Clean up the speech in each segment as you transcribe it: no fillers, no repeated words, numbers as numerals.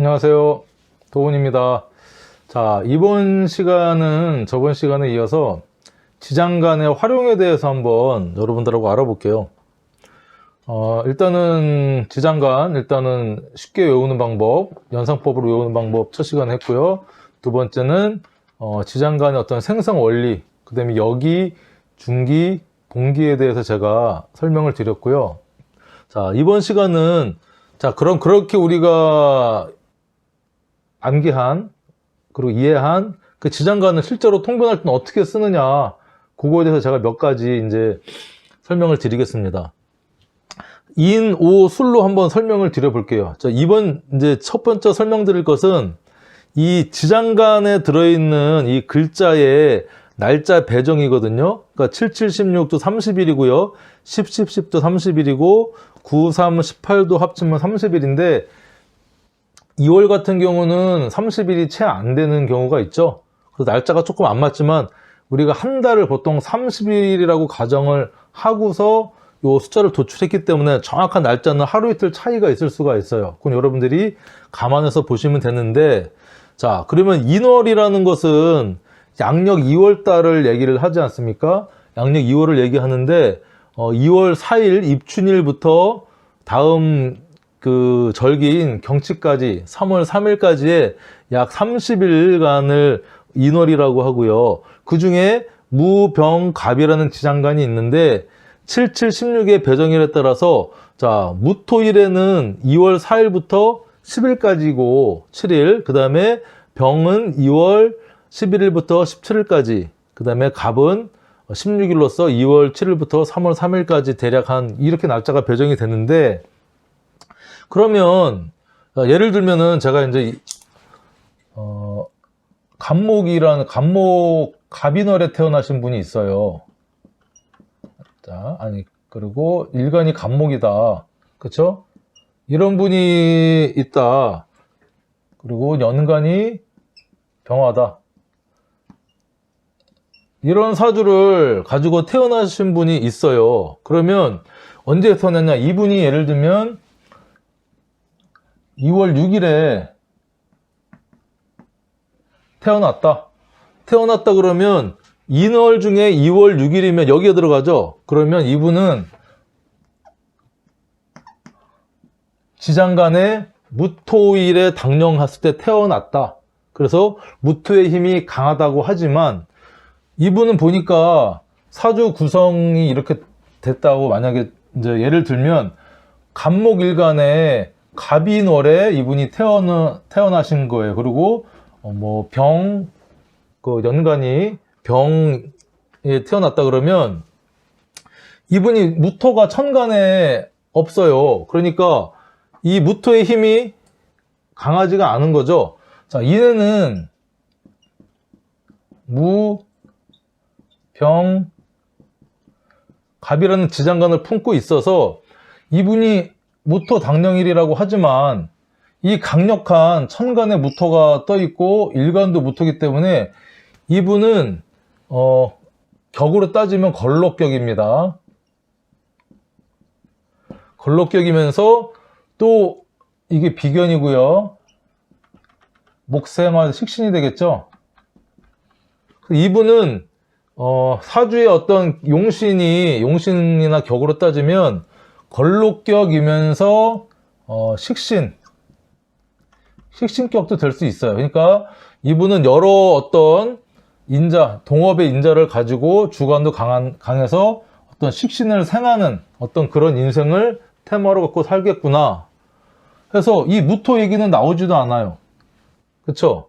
안녕하세요. 도훈입니다. 자, 이번 시간은 저번 시간에 이어서 지장간의 활용에 대해서 한번 여러분들하고 알아볼게요. 일단은 지장간, 쉽게 외우는 방법, 연상법으로 외우는 방법 첫 시간 했고요. 두 번째는 지장간의 어떤 생성 원리, 그 다음에 여기, 중기, 봉기에 대해서 제가 설명을 드렸고요. 자, 이번 시간은 그럼 그렇게 우리가 암기한 그리고 이해한 그 지장간을 실제로 통변할 때는 어떻게 쓰느냐, 그거에 대해서 제가 몇 가지 이제 설명을 드리겠습니다. 2인 5 술로 한번 설명을 드려볼게요. 자, 이번 이제 첫 번째 설명드릴 것은 이 지장간에 들어있는 이 글자의 날짜 배정이거든요. 그러니까 7, 7, 16도 30일이고요. 10, 10, 10도 30일이고 9, 3, 18도 합치면 30일인데 2월 같은 경우는 30일이 채 안 되는 경우가 있죠. 그래서 날짜가 조금 안 맞지만 우리가 한 달을 보통 30일이라고 가정을 하고서 요 숫자를 도출했기 때문에 정확한 날짜는 하루 이틀 차이가 있을 수가 있어요. 그건 여러분들이 감안해서 보시면 되는데, 자, 그러면 인월이라는 것은 양력 2월 달을 얘기를 하지 않습니까? 양력 2월을 얘기하는데 2월 4일 입춘일부터 다음 그 절기인 경치까지 3월 3일까지의 약 30일간을 인월이라고 하고요. 그 중에 무병갑이라는 지장간이 있는데 7, 7, 16의 배정일에 따라서 자, 무토일에는 2월 4일부터 10일까지고 7일, 그 다음에 병은 2월 11일부터 17일까지, 그 다음에 갑은 16일로서 2월 7일부터 3월 3일까지 대략 한 이렇게 날짜가 배정이 되는데, 그러면 예를 들면은 제가 이제 갑인월에 태어나신 분이 있어요. 자, 그리고 일간이 갑목이다. 그쵸? 이런 분이 있다. 그리고 연간이 병화다. 이런 사주를 가지고 태어나신 분이 있어요. 그러면 언제 태어났냐? 이분이 예를 들면 2월 6일에 태어났다. 그러면 인월 중에 2월 6일이면 여기에 들어가죠. 그러면 이분은 지장간에 무토일에 당령했을 때 태어났다. 그래서 무토의 힘이 강하다고 하지만 이분은 보니까 사주 구성이 이렇게 됐다고, 만약에 이제 예를 들면 갑목일간에 갑인월에 이분이 태어나신 거예요. 그리고 연간이 병에 태어났다 그러면 이분이 무토가 천간에 없어요. 그러니까 이 무토의 힘이 강하지가 않은 거죠. 자, 이내는 병, 갑이라는 지장간을 품고 있어서 이분이 무토 당령일이라고 하지만 이 강력한 천간에 무토가 떠 있고 일간도 무토이기 때문에 이분은 격으로 따지면 걸록격입니다. 걸록격이면서 또 이게 비견이고요. 목생화 식신이 되겠죠. 이분은 사주의 어떤 용신이나 격으로 따지면 걸록격이면서 식신격도 될 수 있어요. 그러니까 이분은 여러 어떤 인자, 동업의 인자를 가지고 주관도 강해서 어떤 식신을 생하는 어떤 그런 인생을 테마로 갖고 살겠구나 해서 이 무토 얘기는 나오지도 않아요. 그쵸?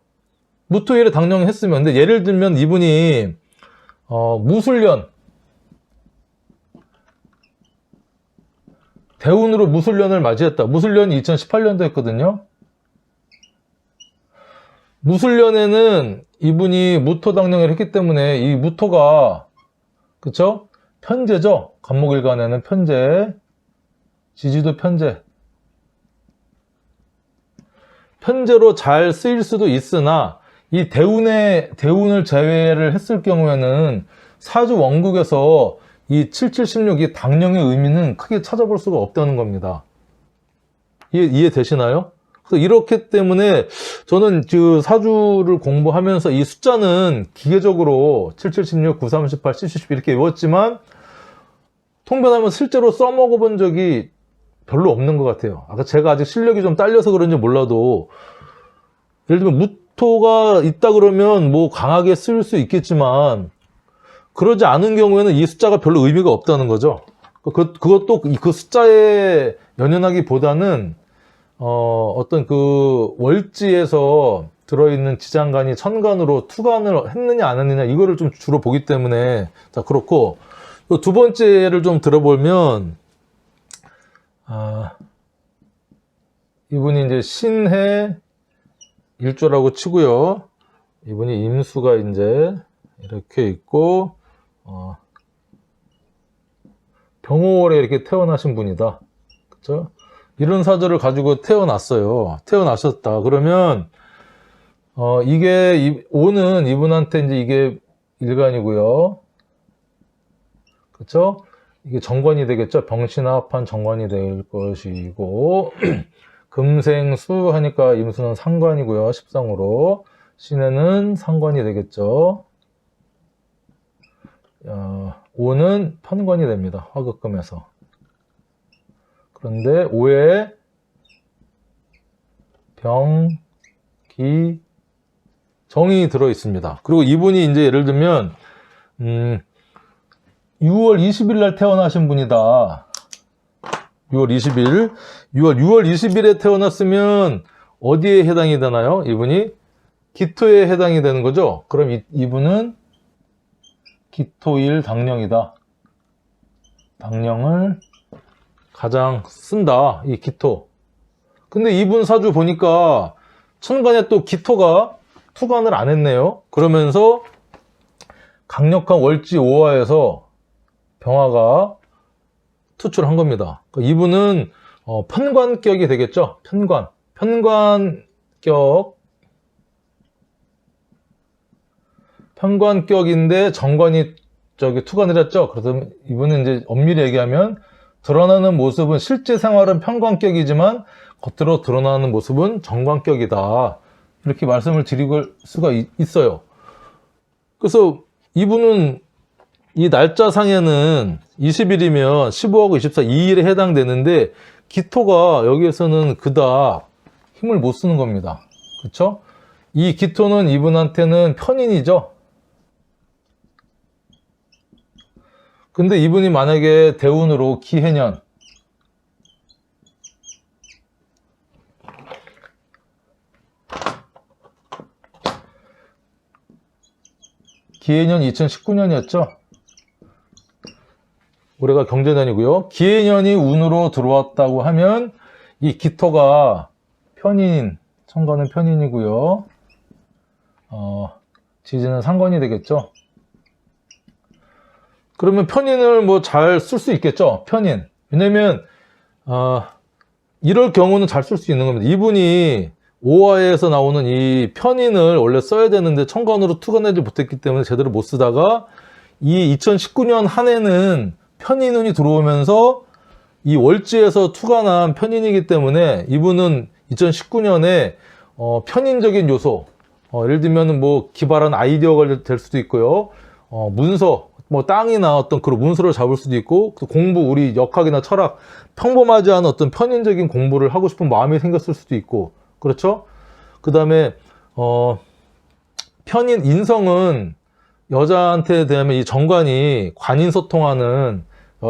무토일에 당령했으면, 근데 예를 들면 이분이 무술년, 대운으로 무술년을 맞이했다. 무술년이 2018년도 했거든요. 무술년에는 이분이 무토 당령을 했기 때문에 이 무토가, 그쵸? 편재죠. 갑목일간에는 편재, 지지도 편재로 잘 쓰일 수도 있으나 이 대운을 제외를 했을 경우에는 사주 원국에서 이 7716이 당령의 의미는 크게 찾아볼 수가 없다는 겁니다. 이해되시나요? 그래서 이렇기 때문에 저는 그 사주를 공부하면서 이 숫자는 기계적으로 7, 7, 16, 9, 3, 18, 10, 10 이렇게 외웠지만 통변하면 실제로 써먹어 본 적이 별로 없는 것 같아요. 아까 제가 아직 실력이 좀 딸려서 그런지 몰라도 예를 들면 무토가 있다 그러면 뭐 강하게 쓸 수 있겠지만 그러지 않은 경우에는 이 숫자가 별로 의미가 없다는 거죠. 그것도 그 숫자에 연연하기보다는 어떤 그 월지에서 들어있는 지장간이 천간으로 투간을 했느냐 안 했느냐 이거를 좀 주로 보기 때문에 자 그렇고 또 두 번째 예를 좀 들어보면 이분이 이제 신해 일조라고 치고요. 이분이 임수가 이제 이렇게 있고 병호월에 이렇게 태어나신 분이다. 그쵸? 이런 사주를 가지고 태어났어요. 태어나셨다. 그러면 이게 오는 이분한테 이제 이게 일간이고요. 그쵸? 이게 정관이 되겠죠. 병신합한 정관이 될 것이고 금생수 하니까 임수는 상관이고요. 십상으로 신에는 상관이 되겠죠. 오는 편관이 됩니다. 화극금에서. 그런데 오에 병, 기, 정이 들어 있습니다. 그리고 이분이 이제 예를 들면 6월 20일 날 태어나신 분이다. 6월 20일. 6월 20일에 태어났으면 어디에 해당이 되나요? 이분이 기토에 해당이 되는 거죠. 그럼 이분은 기토일 당령이다. 당령을 가장 쓴다. 이 기토. 근데 이분 사주 보니까 천간에 또 기토가 투간을 안 했네요. 그러면서 강력한 월지 오화에서 병화가 투출한 겁니다. 이분은 편관격이 되겠죠. 편관격인데 정관이 투관을 했죠. 그래서 이분은 이제 엄밀히 얘기하면 드러나는 모습은 실제 생활은 편관격이지만 겉으로 드러나는 모습은 정관격이다. 이렇게 말씀을 드릴 수가 있어요. 그래서 이분은 이 날짜상에는 20일이면 15하고 24, 2일에 해당되는데 기토가 여기에서는 그닥 힘을 못 쓰는 겁니다. 그렇죠? 이 기토는 이분한테는 편인이죠. 근데 이분이 만약에 대운으로 기해년 기해년 2019년이었죠. 올해가 경제년이고요. 기해년이 운으로 들어왔다고 하면 이 기토가 편인, 천간은 편인이고요. 지지는 상관이 되겠죠. 그러면 편인을 뭐 잘 쓸 수 있겠죠. 편인. 왜냐면 이럴 경우는 잘 쓸 수 있는 겁니다. 이분이 오화에서 나오는 이 편인을 원래 써야 되는데 천간으로 투간하지 못했기 때문에 제대로 못 쓰다가 이 2019년 한 해는 편인운이 들어오면서 이 월지에서 투간한 편인이기 때문에 이분은 2019년에 편인적인 요소, 예를 들면 뭐 기발한 아이디어가 될 수도 있고요. 문서, 뭐 땅이나 어떤 그런 문서를 잡을 수도 있고, 공부, 우리 역학이나 철학, 평범하지 않은 어떤 편인적인 공부를 하고 싶은 마음이 생겼을 수도 있고, 그렇죠? 그 다음에 편인 인성은 여자한테 대하면 이 정관이 관인 소통하는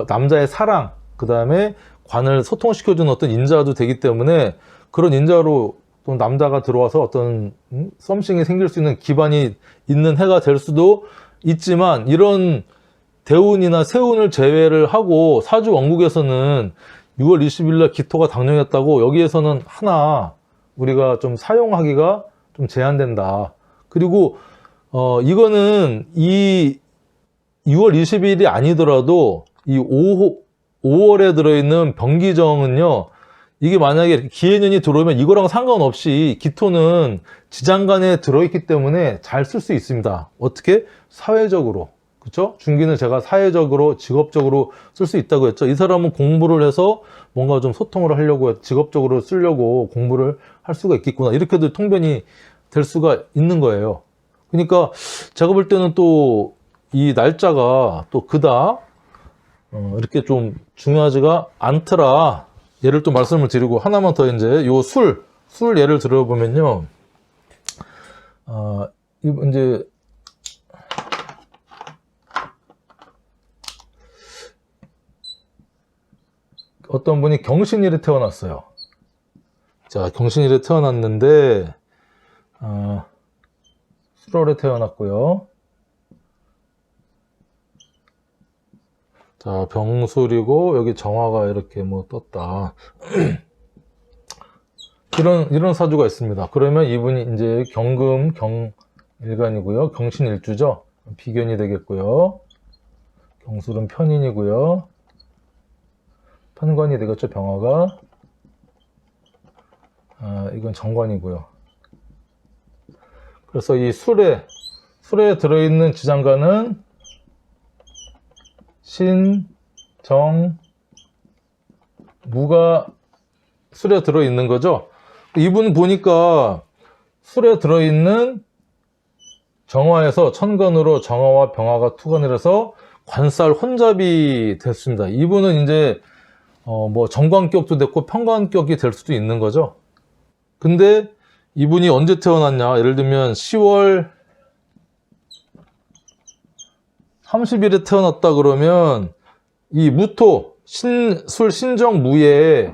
남자의 사랑, 그 다음에 관을 소통시켜주는 어떤 인자도 되기 때문에 그런 인자로 또 남자가 들어와서 어떤 썸씽이 생길 수 있는 기반이 있는 해가 될 수도 있지만, 이런 대운이나 세운을 제외를 하고 사주 원국에서는 6월 20일 날 기토가 당령했다고 여기에서는 하나 우리가 좀 사용하기가 좀 제한된다. 그리고 이거는 이 6월 20일이 아니더라도 이 5월에 들어있는 병기정은요, 이게 만약에 기해년이 들어오면 이거랑 상관없이 기토는 지장간에 들어있기 때문에 잘 쓸 수 있습니다. 어떻게? 사회적으로. 그쵸? 중기는 제가 사회적으로, 직업적으로 쓸 수 있다고 했죠. 이 사람은 공부를 해서 뭔가 좀 소통을 하려고, 직업적으로 쓰려고 공부를 할 수가 있겠구나. 이렇게도 통변이 될 수가 있는 거예요. 그러니까 제가 볼 때는 또 이 날짜가 또 그닥 이렇게 좀 중요하지가 않더라. 예를 또 말씀을 드리고 하나만 더 이제 요 술 예를 들어보면요. 이제 어떤 분이 경신일에 태어났어요. 자, 경신일에 태어났는데 술월에 태어났고요. 자, 병술이고 여기 정화가 이렇게 뭐 떴다. 이런 사주가 있습니다. 그러면 이분이 이제 경금 경일간이고요. 경신일주죠. 비견이 되겠고요. 경술은 편인이고요. 편관이 되겠죠. 병화가. 이건 정관이고요. 그래서 이 술에 들어있는 지장간은 신, 정, 무가 술에 들어있는 거죠. 이분 보니까 술에 들어있는 정화에서 천간으로 정화와 병화가 투간이라서 관살 혼잡이 됐습니다. 이분은 이제 뭐 정관격도 됐고 편관격이 될 수도 있는 거죠. 근데 이분이 언제 태어났냐? 예를 들면 10월 30일에 태어났다 그러면 이 무토 술 신정 무에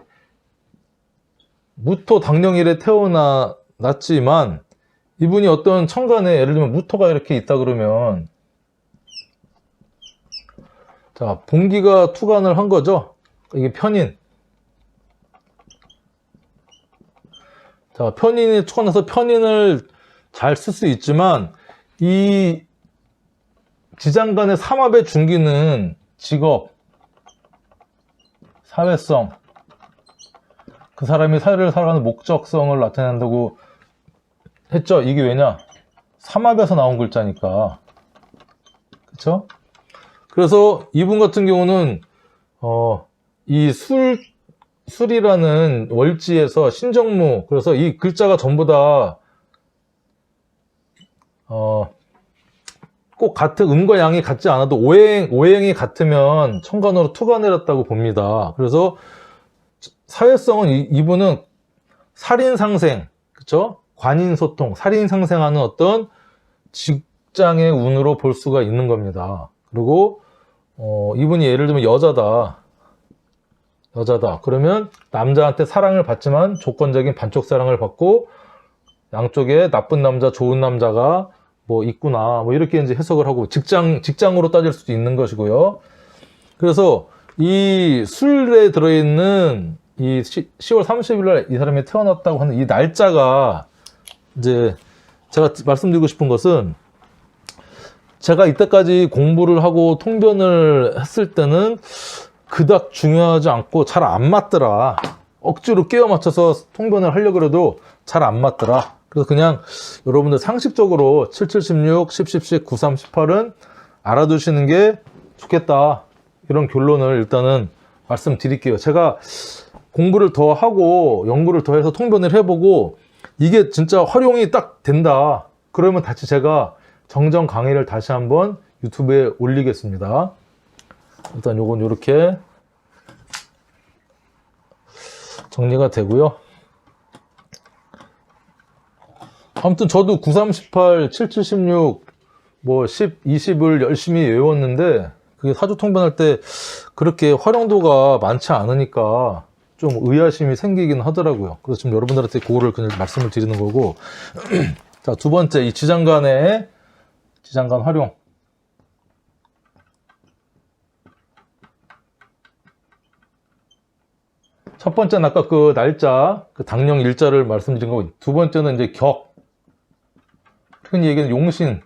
무토 당령일에 태어났지만 이분이 어떤 천간에 예를 들면 무토가 이렇게 있다 그러면 자 본기가 투간을 한 거죠. 이게 편인. 자 편인이 투간해서 편인을 잘 쓸 수 있지만 이 지장간의 삼합의 중기는 직업, 사회성, 그 사람이 사회를 살아가는 목적성을 나타낸다고 했죠. 이게 왜냐? 삼합에서 나온 글자니까. 그쵸? 그래서 이분 같은 경우는 이 술이라는 월지에서 신정무, 그래서 이 글자가 전부 다 꼭 같은 음과 양이 같지 않아도 오행이 같으면 천간으로 투가 내렸다고 봅니다. 그래서 사회성은 이분은 살인상생, 그쵸? 관인소통, 살인상생하는 어떤 직장의 운으로 볼 수가 있는 겁니다. 그리고 이분이 예를 들면 여자다. 그러면 남자한테 사랑을 받지만 조건적인 반쪽 사랑을 받고 양쪽에 나쁜 남자, 좋은 남자가 뭐 있구나. 뭐 이렇게 이제 해석을 하고 직장으로 따질 수도 있는 것이고요. 그래서 이 술에 들어있는 이 10월 30일 날 이 사람이 태어났다고 하는 이 날짜가 이제 제가 말씀드리고 싶은 것은 제가 이때까지 공부를 하고 통변을 했을 때는 그닥 중요하지 않고 잘 안 맞더라. 억지로 끼워 맞춰서 통변을 하려고 해도 잘 안 맞더라. 그래서 그냥 여러분들 상식적으로 7, 7, 16, 10, 10, 10, 9, 3, 18은 알아두시는 게 좋겠다. 이런 결론을 일단은 말씀드릴게요. 제가 공부를 더 하고 연구를 더 해서 통변을 해보고 이게 진짜 활용이 딱 된다. 그러면 다시 제가 정정 강의를 다시 한번 유튜브에 올리겠습니다. 일단 요건 요렇게 정리가 되고요. 아무튼 저도 9, 3, 18, 7, 7, 16, 뭐 10, 20을 열심히 외웠는데 그게 사주 통변할 때 그렇게 활용도가 많지 않으니까 좀 의아심이 생기긴 하더라고요. 그래서 지금 여러분들한테 그거를 그냥 말씀을 드리는 거고. 자, 두 번째, 이 지장간 활용. 첫 번째는 아까 그 날짜, 그 당령 일자를 말씀드린 거고, 두 번째는 이제 격. 흔히 얘기하는 용신.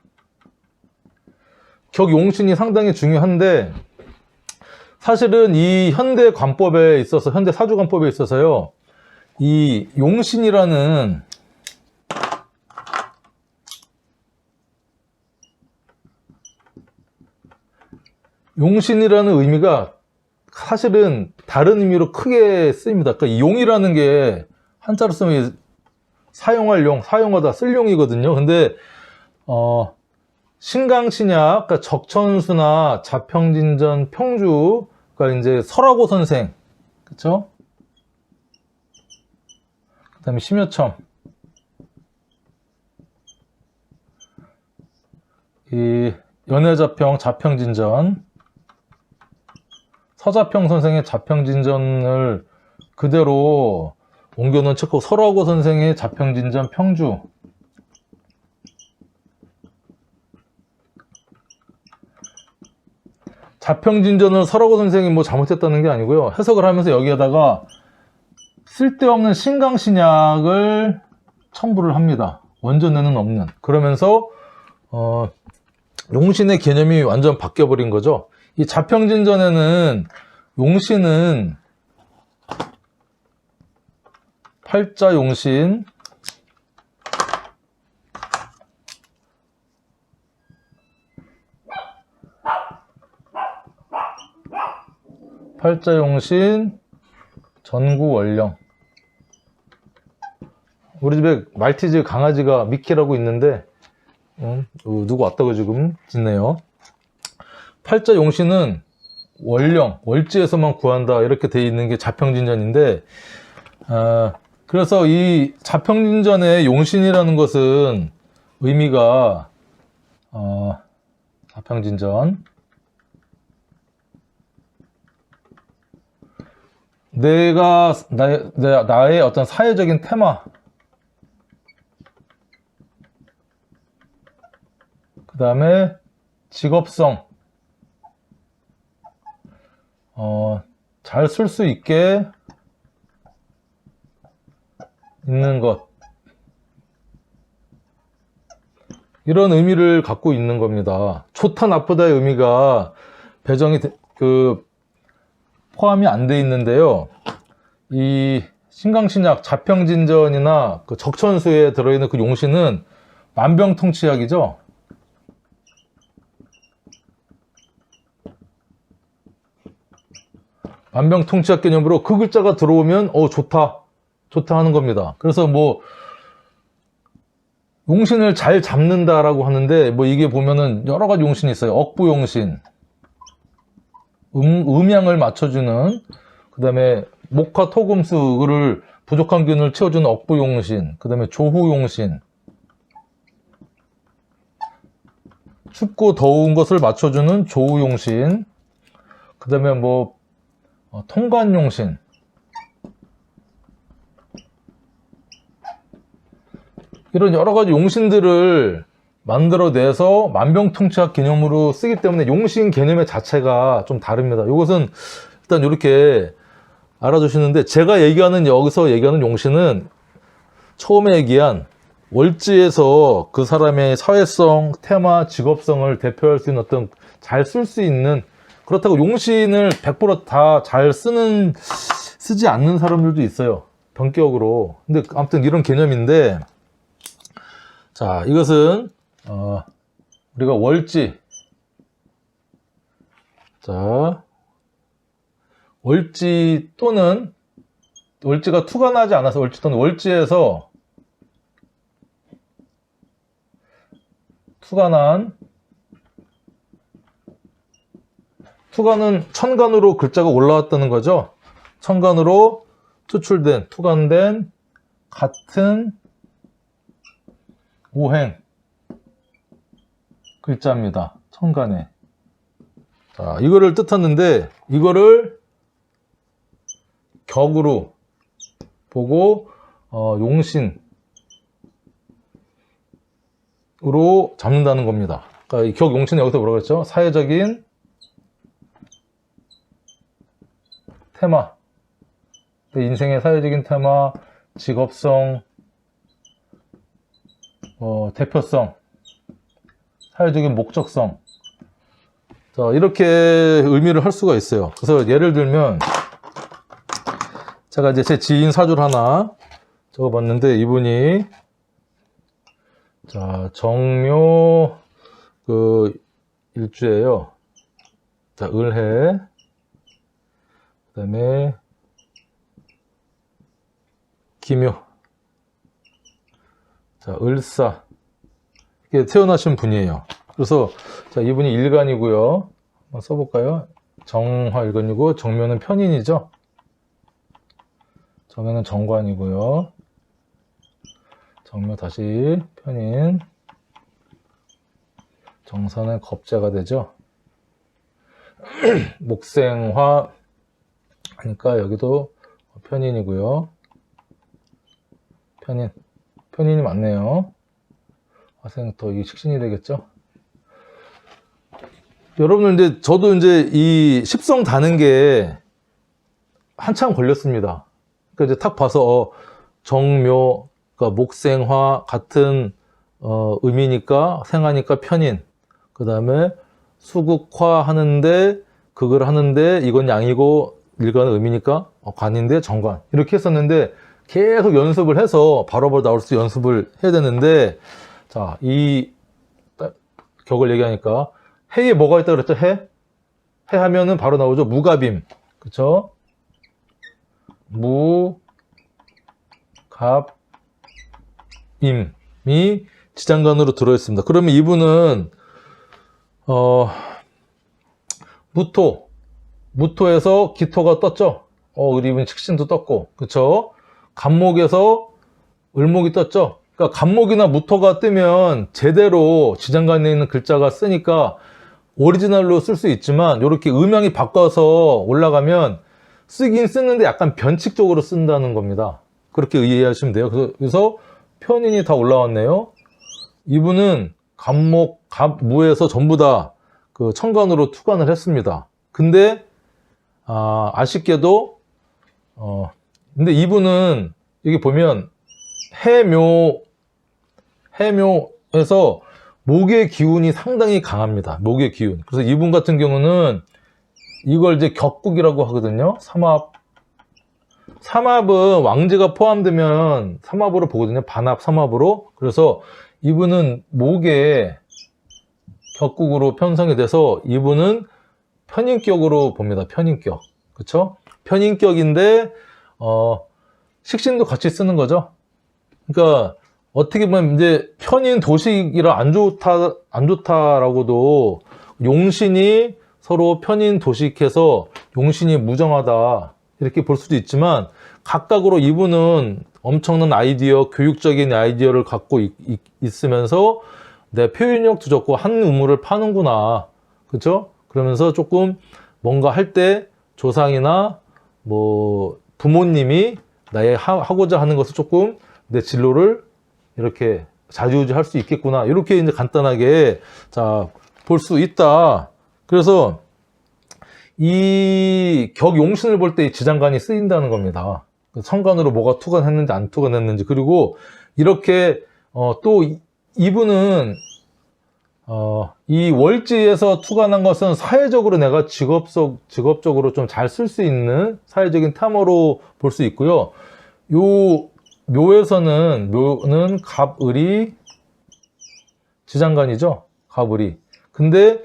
격 용신이 상당히 중요한데, 사실은 이 현대 관법에 있어서, 현대 사주관법에 있어서요, 이 용신이라는 용신이라는 의미가 사실은 다른 의미로 크게 쓰입니다. 그러니까 이 용이라는 게 한자로 쓰면 사용할 용, 사용하다, 쓸 용이거든요. 근데 신강신약, 그러니까 적천수나 자평진전, 평주, 그러니까 이제 설하고 선생, 그쵸? 그 다음에 심여첨, 이 연해자평, 자평진전, 서자평 선생의 자평진전을 그대로 옮겨놓은 책고 설하고 선생의 자평진전, 평주. 자평진전을 설하고 선생이 뭐 잘못했다는 게 아니고요. 해석을 하면서 여기에다가 쓸데없는 신강신약을 첨부를 합니다. 원전에는 없는. 그러면서 용신의 개념이 완전 바뀌어버린 거죠. 이 자평진전에는 용신은 팔자용신, 팔자용신, 전구원령. 우리 집에 말티즈 강아지가 미키라고 있는데 누구 왔다고 지금 짖네요. 팔자용신은 원령, 월지에서만 구한다 이렇게 돼 있는 게 자평진전인데 그래서 이 자평진전의 용신이라는 것은 의미가 자평진전 나의 어떤 사회적인 테마, 그 다음에 직업성, 잘 쓸 수 있게 있는 것, 이런 의미를 갖고 있는 겁니다. 좋다 나쁘다의 의미가 배정이 포함이 안 돼 있는데요. 이 신강신약 자평진전이나 그 적천수에 들어있는 그 용신은 만병통치약이죠. 만병통치약 개념으로 그 글자가 들어오면 좋다 하는 겁니다. 그래서 뭐 용신을 잘 잡는다라고 하는데 뭐 이게 보면은 여러 가지 용신이 있어요. 억부용신, 음양을 맞춰주는, 그 다음에 목화 토금수를 부족한 균을 채워주는 억부용신, 그 다음에 조후용신, 춥고 더운 것을 맞춰주는 조후용신, 그 다음에 뭐 통관용신, 이런 여러 가지 용신들을 만들어내서 만병통치약 개념으로 쓰기 때문에 용신 개념의 자체가 좀 다릅니다. 이것은 일단 이렇게 알아두시는데, 제가 여기서 얘기하는 용신은 처음에 얘기한 월지에서 그 사람의 사회성, 테마, 직업성을 대표할 수 있는 어떤 잘 쓸 수 있는, 그렇다고 용신을 100% 다 잘 쓰지 않는 사람들도 있어요. 변격으로. 근데 아무튼 이런 개념인데, 자, 이것은 우리가 월지, 자, 월지 또는 월지가 투가 나지 않아서 월지 또는 월지에서 투가는 천간으로 글자가 올라왔다는 거죠. 천간으로 투출된, 투간된 같은 오행 글자입니다. 천간에. 자, 이거를 뜻하는데, 이거를 격으로 보고 용신으로 잡는다는 겁니다. 그러니까 이 격 용신은 여기서 뭐라고 했죠? 사회적인 테마, 인생의 사회적인 테마, 직업성, 대표성, 사회적인 목적성. 자, 이렇게 의미를 할 수가 있어요. 그래서 예를 들면, 제가 이제 제 지인 사주를 하나 적어봤는데, 이분이, 자, 정묘, 일주예요. 자, 을해. 그 다음에 기묘. 자, 을사. 이렇게 태어나신 분이에요. 그래서 자, 이분이 일간이고요. 한번 써볼까요? 정화 일간이고 정묘는 편인이죠. 정묘는 정관이고요. 정묘 다시 편인. 정사는 겁재가 되죠. 목생화 하니까 여기도 편인이고요. 편인이 맞네요. 화생토 이게 식신이 되겠죠. 여러분들 이제 저도 이제 이 십성 다는 게 한참 걸렸습니다. 그러니까 이제 탁 봐서 정묘, 그러니까 목생화 같은 의미니까 생하니까 편인. 그 다음에 수국화 하는데 그걸 하는데 이건 양이고 일간은 의미니까 관인데 정관. 이렇게 했었는데 계속 연습을 해서 바로바로 나올 수 연습을 해야 되는데 자, 이 격을 얘기하니까 해에 뭐가 있다 그랬죠? 해 하면은 바로 나오죠. 무갑임. 그쵸? 무갑임이 지장간으로 들어있습니다. 그러면 이분은 무토에서 기토가 떴죠. 이분 식신도 떴고, 그쵸? 간목에서 을목이 떴죠. 그러니까 간목이나 무토가 뜨면 제대로 지장간에 있는 글자가 쓰니까 오리지널로 쓸 수 있지만 이렇게 음양이 바꿔서 올라가면 쓰긴 쓰는데 약간 변칙적으로 쓴다는 겁니다. 그렇게 이해하시면 돼요. 그래서 편인이 다 올라왔네요. 이분은 간목, 갑무에서 전부 다 그 천간으로 투간을 했습니다. 근데 아쉽게도 근데 이분은 여기 보면 해묘에서 목의 기운이 상당히 강합니다. 목의 기운. 그래서 이분 같은 경우는 이걸 이제 격국이라고 하거든요. 삼합은 왕지가 포함되면 삼합으로 보거든요. 반합, 삼합으로. 그래서 이분은 목의 격국으로 편성이 돼서 이분은 편인격으로 봅니다. 편인격. 그쵸? 편인격인데, 식신도 같이 쓰는 거죠. 그러니까, 어떻게 보면 이제 편인 도식이라 안 좋다라고도 용신이 서로 편인 도식해서 용신이 무정하다. 이렇게 볼 수도 있지만, 각각으로 이분은 엄청난 아이디어, 교육적인 아이디어를 갖고 있으면서 내 표현력도 좋고 한 우물을 파는구나. 그쵸? 그러면서 조금 뭔가 할 때 조상이나 뭐 부모님이 나의 하고자 하는 것을 조금 내 진로를 이렇게 좌지우지 할 수 있겠구나. 이렇게 이제 간단하게 자, 볼 수 있다. 그래서 이 격용신을 볼 때 이 지장간이 쓰인다는 겁니다. 성간으로 뭐가 투간했는지 안 투간했는지. 그리고 이렇게 또 이분은 이 월지에서 투간한 것은 사회적으로 내가 직업적으로 좀 잘 쓸 수 있는 사회적인 탐어로 볼 수 있고요. 요 묘는 갑을이 지장간이죠. 갑을이. 근데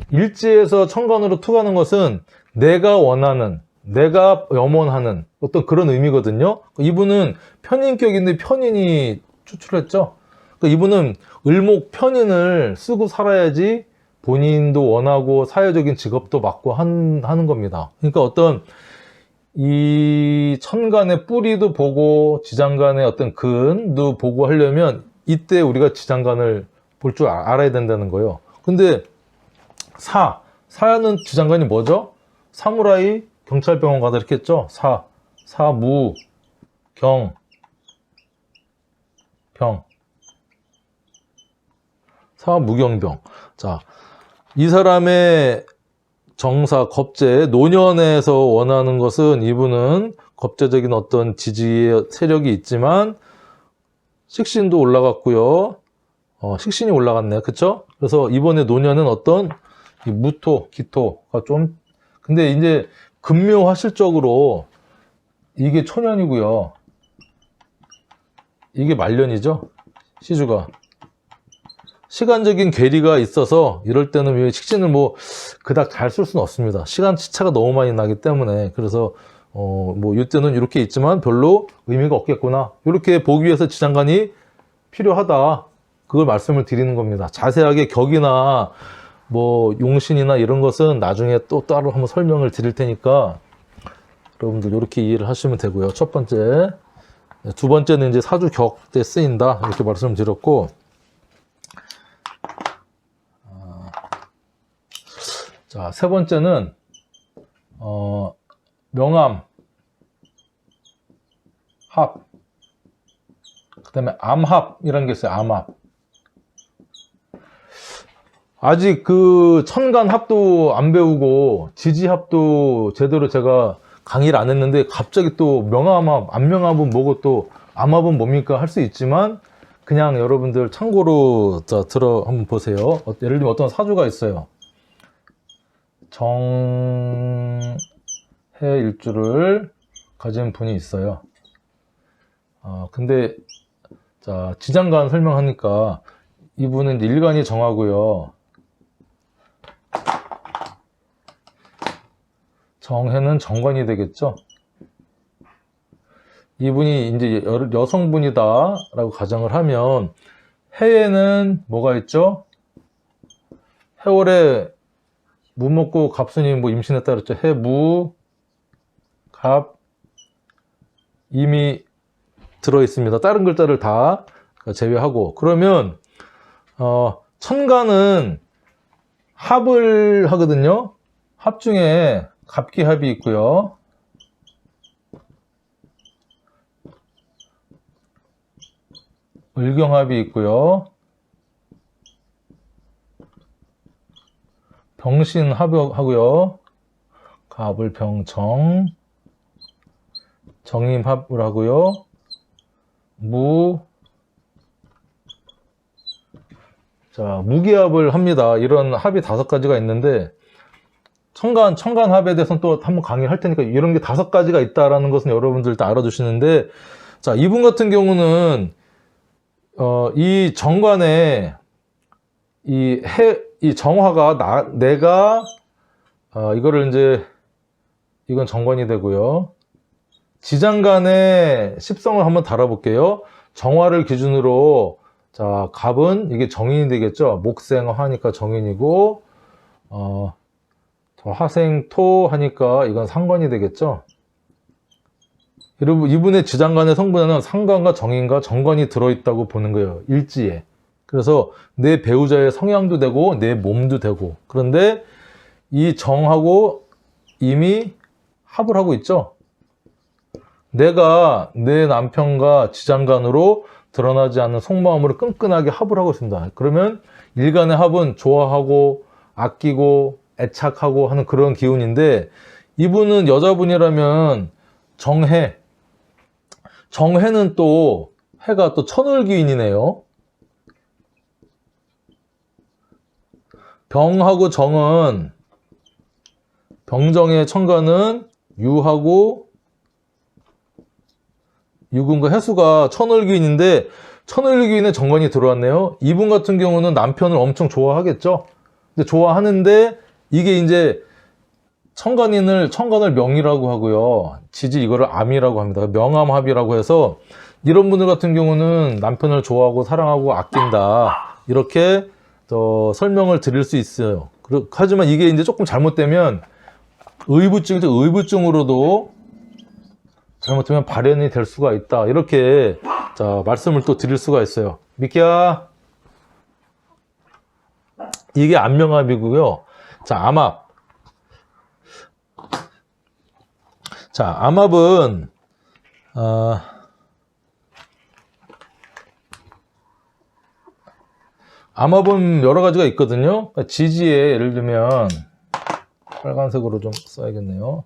일지에서 천간으로 투가는 것은 내가 원하는, 내가 염원하는 어떤 그런 의미거든요. 이분은 편인격인데 편인이 추출했죠. 이분은 을목 편인을 쓰고 살아야지 본인도 원하고 사회적인 직업도 맡고 하는 겁니다. 그러니까 어떤 이 천간의 뿌리도 보고 지장간의 어떤 근도 보고 하려면 이때 우리가 지장간을 볼 줄 알아야 된다는 거예요. 근데 사야는 지장간이 뭐죠? 사무라이 경찰병원 가다 이렇게 했죠. 사무 병 사무경병. 자, 이 사람의 정사, 겁재, 노년에서 원하는 것은 이분은 겁재적인 어떤 지지의 세력이 있지만 식신도 올라갔고요. 식신이 올라갔네. 그쵸? 그래서 이번에 노년은 어떤 이 무토, 기토가 좀 근데 이제 금묘화실적으로 이게 초년이고요. 이게 말년이죠. 시주가 시간적인 괴리가 있어서 이럴 때는 왜 식신을 뭐 그닥 잘 쓸 수는 없습니다. 시간 차가 너무 많이 나기 때문에. 그래서 뭐 이때는 이렇게 있지만 별로 의미가 없겠구나, 이렇게 보기 위해서 지장간이 필요하다, 그걸 말씀을 드리는 겁니다. 자세하게 격이나 뭐 용신이나 이런 것은 나중에 또 따로 한번 설명을 드릴 테니까 여러분들 이렇게 이해를 하시면 되고요. 첫 번째. 두 번째는 이제 사주 격 때 쓰인다, 이렇게 말씀드렸고, 자, 세 번째는 명암, 합, 그 다음에 암합이라는 게 있어요. 암합. 아직 그 천간합도 안 배우고 지지합도 제대로 제가 강의를 안 했는데 갑자기 또 명암합, 암명합은 뭐고 또 암합은 뭡니까 할 수 있지만, 그냥 여러분들 참고로 한번 보세요. 예를 들면 어떤 사주가 있어요. 정해 일주를 가진 분이 있어요. 근데 자, 지장간 설명하니까 이분은 이제 일간이 정하고요. 정해는 정관이 되겠죠. 이분이 이제 여성분이다 라고 가정을 하면, 해에는 뭐가 있죠? 해월에 무 먹고 갑순이 뭐 임신했다 그랬죠. 해, 무, 갑, 임이 들어있습니다. 다른 글자를 다 제외하고. 그러면 천간은 합을 하거든요. 합 중에 갑기합이 있고요. 을경합이 있고요. 병신합하고요. 갑을 병정, 정임합을 하고요. 무기합을 합니다. 이런 합이 5가지가 있는데, 천간합에 대해서는 또 한번 강의를 할 테니까 이런 게 5가지가 있다라는 것은 여러분들 다 알아두시는데, 자, 이분 같은 경우는 이 정관에 이 정화가 내가 이거를 이제 이건 정관이 되고요. 지장간의 십성을 한번 달아볼게요. 정화를 기준으로, 자, 갑은 이게 정인이 되겠죠. 목생하니까 정인이고, 화생토 하니까 이건 상관이 되겠죠. 여러분, 이분의 지장간의 성분에는 상관과 정인과 정관이 들어있다고 보는 거예요. 일지에. 그래서 내 배우자의 성향도 되고 내 몸도 되고. 그런데 이 정하고 이미 합을 하고 있죠. 내가 내 남편과 지장간으로 드러나지 않는 속마음으로 끈끈하게 합을 하고 있습니다. 그러면 일간의 합은 좋아하고 아끼고 애착하고 하는 그런 기운인데, 이분은 여자분이라면 정해는 또 해가 또 천을기인이네요. 병하고 정은, 병정의 천간은 유하고 유금과 해수가 천을기인인데, 천을기인에 정관이 들어왔네요. 이분 같은 경우는 남편을 엄청 좋아하겠죠. 근데 좋아하는데 이게 이제 천간을 명이라고 하고요. 지지 이거를 암이라고 합니다. 명암합이라고 해서 이런 분들 같은 경우는 남편을 좋아하고 사랑하고 아낀다, 이렇게 설명을 드릴 수 있어요. 하지만 이게 이제 조금 잘못되면 의부증으로도 잘못되면 발현이 될 수가 있다, 이렇게 자 말씀을 또 드릴 수가 있어요. 미키야, 이게 암명합이고요. 자, 암합. 자, 암합은 암합은 여러 가지가 있거든요. 지지에 예를 들면 빨간색으로 좀 써야겠네요.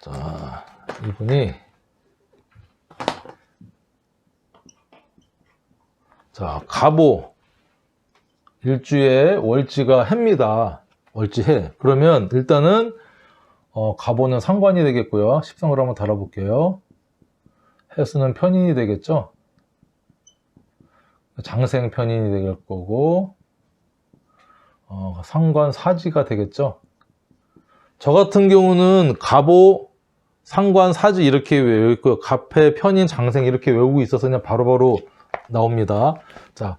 자, 이분이 자, 갑오 일주에 월지가 해입니다. 월지해. 그러면 일단은 갑오는 상관이 되겠고요. 십성을 한번 달아볼게요. 해수는 편인이 되겠죠. 장생 편인이 될 거고, 상관 사지가 되겠죠. 저 같은 경우는 갑오, 상관, 사지 이렇게 외우고 있고요. 갑해, 편인, 장생 이렇게 외우고 있어서 그냥 바로바로 나옵니다. 자,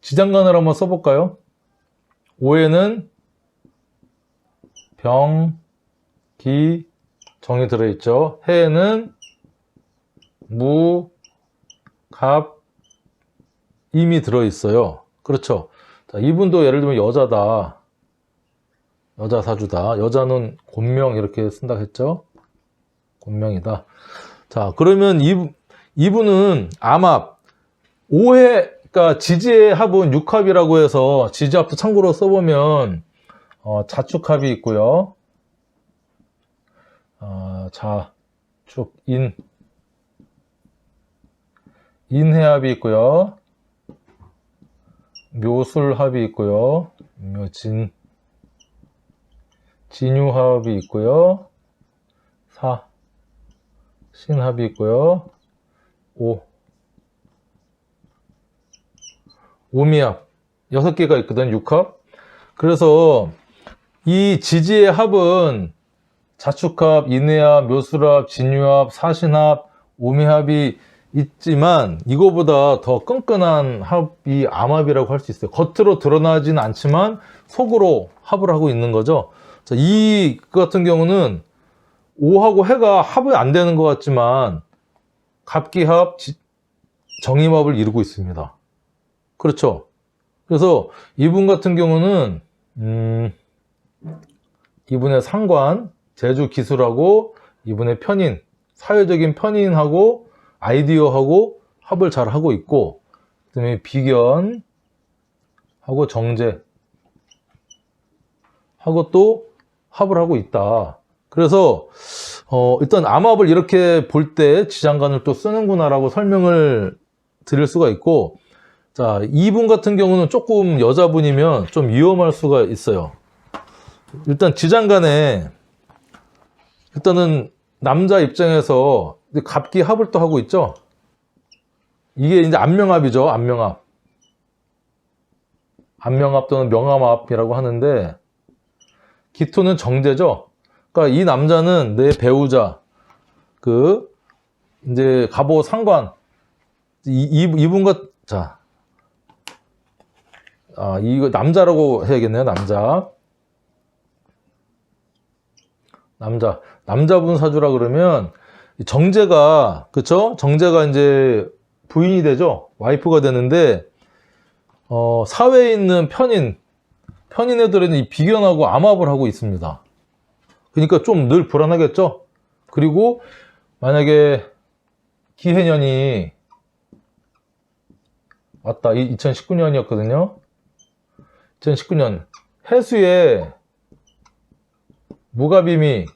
지장간을 한번 써볼까요? 오에는 병, 기, 정이 들어있죠. 해에는 무, 갑, 임이 들어있어요. 그렇죠. 자, 이분도 예를 들면 여자다. 여자 사주다. 여자는 곤명 이렇게 쓴다 했죠. 곤명이다. 자, 그러면 이분은 암합, 그러니까 지지의 합은 육합이라고 해서 지지합도 참고로 써보면 자축합이 있고요. 자축, 인해합이 있고요. 묘술합이 있고요. 진유합이 있고요. 신합이 있고요. 오미합 6개가 있거든. 육합. 그래서 이 지지의 합은 자축합, 인해합, 묘술합, 진유합, 사신합, 오미합이 있지만 이거보다 더 끈끈한 합이 암합이라고 할 수 있어요. 겉으로 드러나지는 않지만 속으로 합을 하고 있는 거죠. 자, 이 같은 경우는 오하고 해가 합이 안 되는 것 같지만 갑기합, 정임합을 이루고 있습니다. 그렇죠. 그래서 이분 같은 경우는 이분의 상관, 제주 기술하고 이분의 편인, 사회적인 편인하고 아이디어하고 합을 잘 하고 있고, 그다음에 비견하고 정제 하고 또 합을 하고 있다. 그래서 일단 암합을 이렇게 볼 때 지장간을 또 쓰는구나라고 설명을 드릴 수가 있고, 자, 이분 같은 경우는 조금 여자분이면 좀 위험할 수가 있어요. 일단 지장간에 일단은 남자 입장에서 갑기 합을 또 하고 있죠. 이게 이제 안명합이죠. 안명합 또는 명암합이라고 하는데, 기토는 정제죠. 그러니까 이 남자는 내 배우자, 이제 갑오 상관, 이분과, 자, 이거 남자라고 해야겠네요. 남자분 사주라 그러면 정제가, 그쵸? 정제가 이제 부인이 되죠. 와이프가 되는데, 사회에 있는 편인애들은 이 비견하고 암합을 하고 있습니다. 그러니까 좀 늘 불안하겠죠? 그리고 만약에 기해년이 왔다. 2019년이었거든요. 2019년 해수에 무갑임이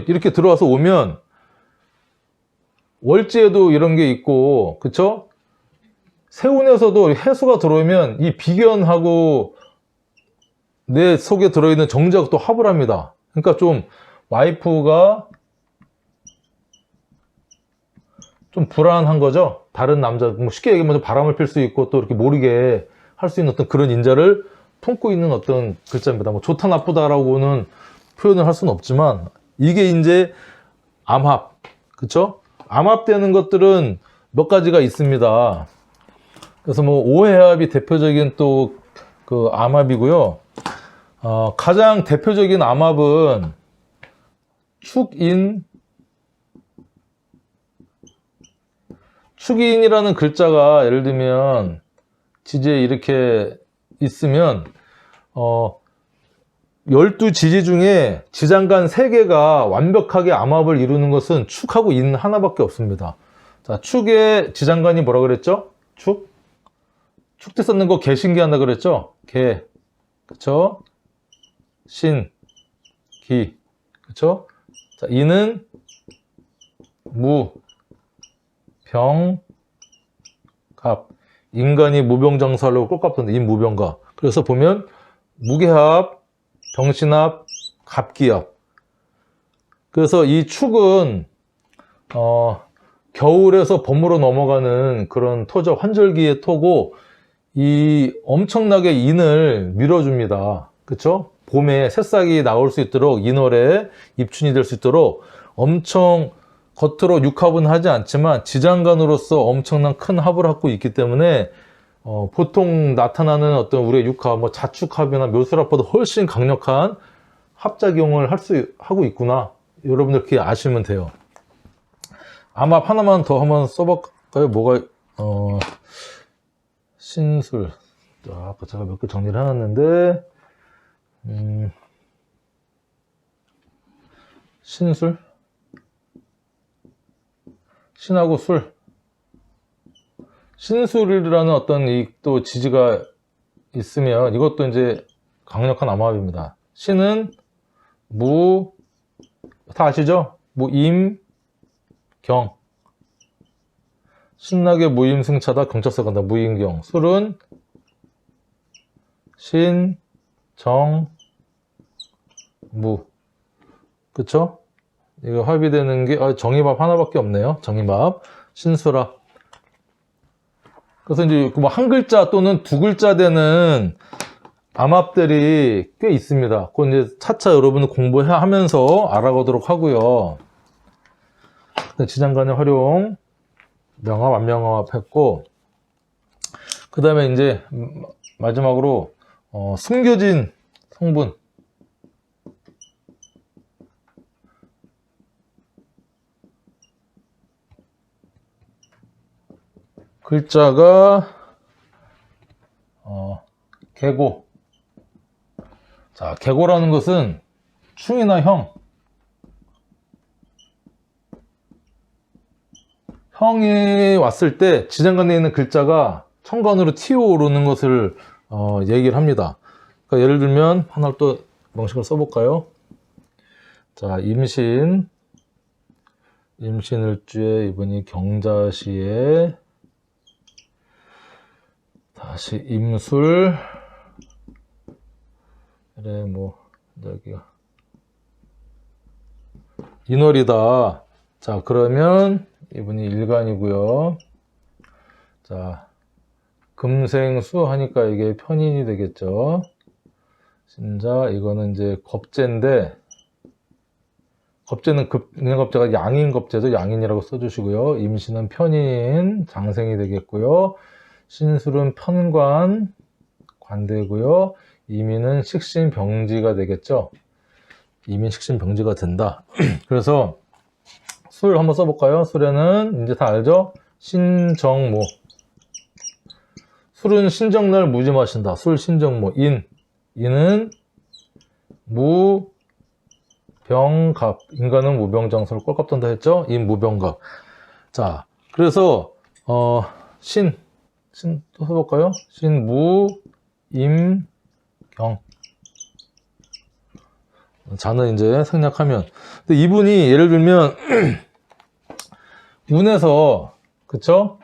이렇게 들어와서 오면 월지에도 이런 게 있고, 그쵸? 세운에서도 해수가 들어오면 이 비견하고 내 속에 들어있는 정제하고 또 합을 합니다. 그러니까 좀 와이프가 좀 불안한 거죠. 다른 남자, 뭐 쉽게 얘기하면 바람을 필 수 있고 또 이렇게 모르게 할 수 있는 어떤 그런 인자를 품고 있는 어떤 글자입니다. 뭐 좋다 나쁘다라고는 표현을 할 수는 없지만 이게 이제 암합, 그쵸? 암합되는 것들은 몇 가지가 있습니다. 그래서 뭐 오해합이 대표적인 또 그 암합이고요. 가장 대표적인 암합은 축인이라는 글자가 예를 들면 지지에 이렇게 있으면 12지지 중에 지장간 3개가 완벽하게 암합을 이루는 것은 축하고 인 하나밖에 없습니다. 자, 축의 지장간이 뭐라 그랬죠? 축 때 썼는 거 개신기한다 그랬죠? 개, 그쵸? 신, 기, 그쵸? 자, 인은 무, 병, 갑. 인간이 무병장수하려고 꼴값던데 인무병가. 그래서 보면 무게합, 병신합, 갑기합. 그래서 이 축은 겨울에서 봄으로 넘어가는 그런 토죠. 환절기의 토고, 이 엄청나게 인을 밀어줍니다. 그쵸? 봄에 새싹이 나올 수 있도록, 인월에 입춘이 될 수 있도록 엄청 겉으로 육합은 하지 않지만 지장간으로서 엄청난 큰 합을 하고 있기 때문에 보통 나타나는 어떤 우리의 육합, 뭐 자축합이나 묘술합보다 훨씬 강력한 합작용을 하고 있구나. 여러분들 그렇게 아시면 돼요. 암합 하나만 더 한번 써볼까요? 뭐가, 신술. 아까 제가 몇 개 정리를 해놨는데, 신술? 신하고 술. 신술이라는 어떤 또 지지가 있으면 이것도 이제 강력한 암합입니다. 신은 무, 다 아시죠? 무임, 경. 신나게 무임승차다, 경찰서 간다, 무임경. 술은 신, 정, 무. 그쵸? 이거 합의되는 게, 정의밥 하나밖에 없네요. 정의밥. 신수라. 그래서 이제 뭐 한 글자 또는 두 글자 되는 암합들이 꽤 있습니다. 그건 이제 차차 여러분 공부하면서 알아가도록 하고요. 지장간의 활용, 명합, 안명합 했고, 그 다음에 이제 마지막으로 숨겨진 성분. 글자가 계고. 자, 계고라는 것은 충이나 형이 왔을 때 지장간에 있는 글자가 청간으로 튀어오르는 것을 얘기를 합니다. 그러니까 예를 들면 하나를 또 명식을 써볼까요? 자, 임신을주에 이분이 경자시에 다시 임술. 그래, 뭐 여기가 인월이다. 자, 그러면 이분이 일간이고요. 자, 금생수 하니까 이게 편인이 되겠죠. 신자, 이거는 이제 겁재인데, 겁재는 급인겁재가 양인겁재죠. 양인이라고 써주시고요. 임신은 편인, 장생이 되겠고요. 신술은 편관, 관대고요. 이민은 식신병지가 되겠죠. 이민, 식신병지가 된다. 그래서 술 한번 써볼까요? 술에는 이제 다 알죠? 신정무. 술은 신정날 무지 마신다. 술 신정무. 인은 무병갑. 인간은 무병장수를 꼴값 던다 했죠? 인무병갑. 자, 그래서 신 또 써볼까요? 신무임경. 자는 이제 생략하면. 근데 이분이 예를 들면 운에서, 그쵸?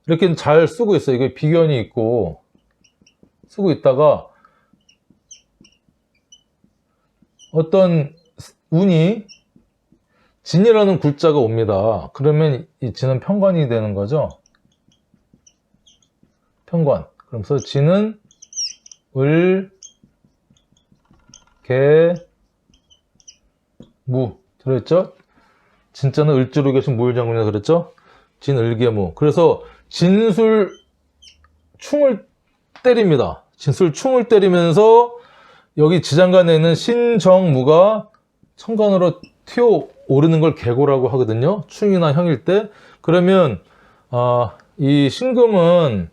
이렇게 잘 쓰고 있어요. 이게 비견이 있고 쓰고 있다가 어떤 운이 진이라는 글자가 옵니다. 그러면 이 진은 편관이 되는 거죠. 편관. 그러면서 진은 을, 개, 무 들었죠? 진짜는 을주로 계신 무일장군이라 그랬죠? 진을계무. 그래서 진술 충을 때립니다. 진술 충을 때리면서 여기 지장간에 있는 신정무가 천간으로 튀어오르는 걸 계고라고 하거든요. 충이나 형일 때. 그러면 이 신금은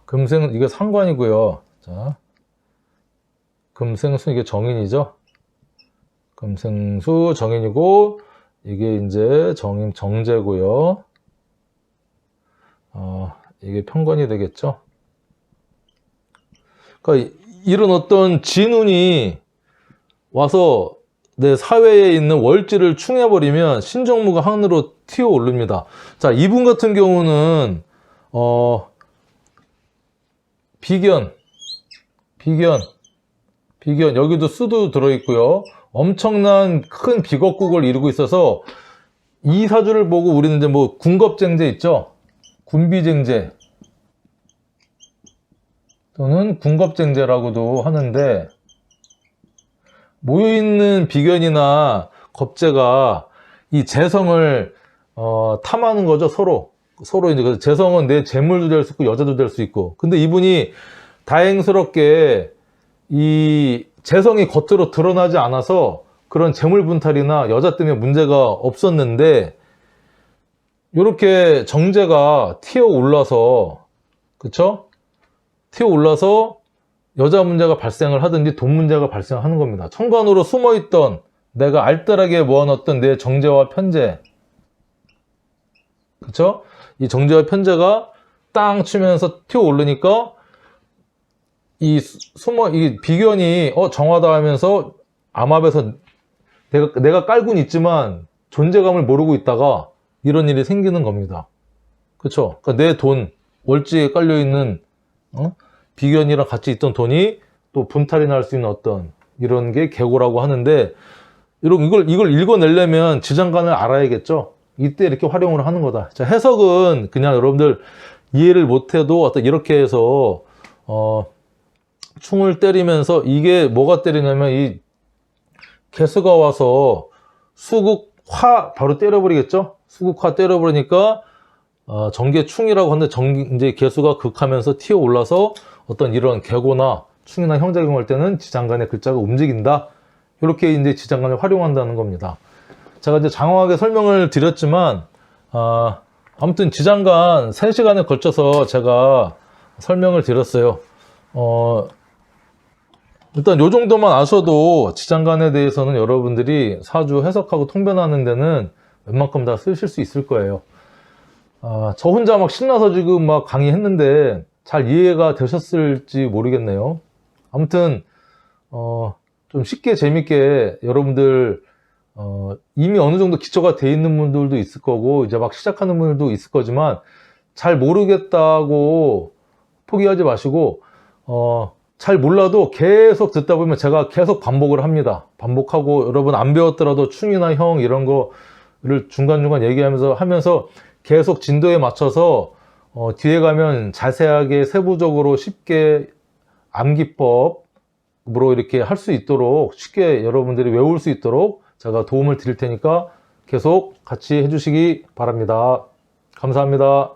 금생, 이게 상관이고요. 자, 금생수, 이게 정인이죠. 금생수 정인이고, 이게 이제 정제고요. 이게 편관이 되겠죠. 그러니까 이런 어떤 진운이 와서 내 사회에 있는 월지를 충해버리면 신정무가 하늘로 튀어 오릅니다. 자, 이분 같은 경우는 비견, 여기도 수도 들어있고요. 엄청난 큰 비겁국을 이루고 있어서 이 사주를 보고 우리는 이제 뭐 군겁쟁제 있죠? 군비쟁제 또는 군겁쟁제라고도 하는데, 모여있는 비견이나 겁재가 이 재성을 탐하는 거죠. 서로 이제 그 재성은 내 재물도 될 수 있고 여자도 될 수 있고. 근데 이분이 다행스럽게 이 재성이 겉으로 드러나지 않아서 그런 재물 분탈이나 여자 때문에 문제가 없었는데, 이렇게 정제가 튀어 올라서, 그쵸? 튀어 올라서 여자 문제가 발생을 하든지 돈 문제가 발생하는 겁니다. 천간으로 숨어있던, 내가 알뜰하게 모아놨던 내 정제와 편제, 그쵸? 이 정제와 편제가 땅 치면서 튀어 오르니까 이 비견이 정화다 하면서 암합에서 내가 깔고는 있지만 존재감을 모르고 있다가 이런 일이 생기는 겁니다. 그쵸? 그러니까 내 돈, 월지에 깔려있는 비견이랑 같이 있던 돈이 또 분탈이 날 수 있는 어떤 이런 게 계고라고 하는데, 이걸 읽어내려면 지장간을 알아야겠죠. 이때 이렇게 활용을 하는 거다. 자, 해석은 그냥 여러분들 이해를 못해도 어떤 이렇게 해서 충을 때리면서, 이게 뭐가 때리냐면 이 개수가 와서 수국화 바로 때려버리겠죠. 수국화 때려버리니까 정계충이라고 하는데, 이제 개수가 극하면서 튀어 올라서 어떤 이런 계고나 충이나 형작용할 때는 지장간의 글자가 움직인다. 이렇게 이제 지장간을 활용한다는 겁니다. 제가 이제 장황하게 설명을 드렸지만, 아무튼 지장간 3시간에 걸쳐서 제가 설명을 드렸어요. 일단 요 정도만 아셔도 지장간에 대해서는 여러분들이 사주 해석하고 통변하는 데는 웬만큼 다 쓰실 수 있을 거예요. 저 혼자 막 신나서 지금 막 강의했는데 잘 이해가 되셨을지 모르겠네요. 아무튼 좀 쉽게 재밌게 여러분들 이미 어느 정도 기초가 돼 있는 분들도 있을 거고, 이제 막 시작하는 분들도 있을 거지만, 잘 모르겠다고 포기하지 마시고, 잘 몰라도 계속 듣다 보면 제가 계속 반복을 합니다. 반복하고, 여러분 안 배웠더라도 충이나 형 이런 거를 중간중간 하면서 계속 진도에 맞춰서 뒤에 가면 자세하게 세부적으로 쉽게 암기법으로 이렇게 할 수 있도록, 쉽게 여러분들이 외울 수 있도록 제가 도움을 드릴 테니까 계속 같이 해주시기 바랍니다. 감사합니다.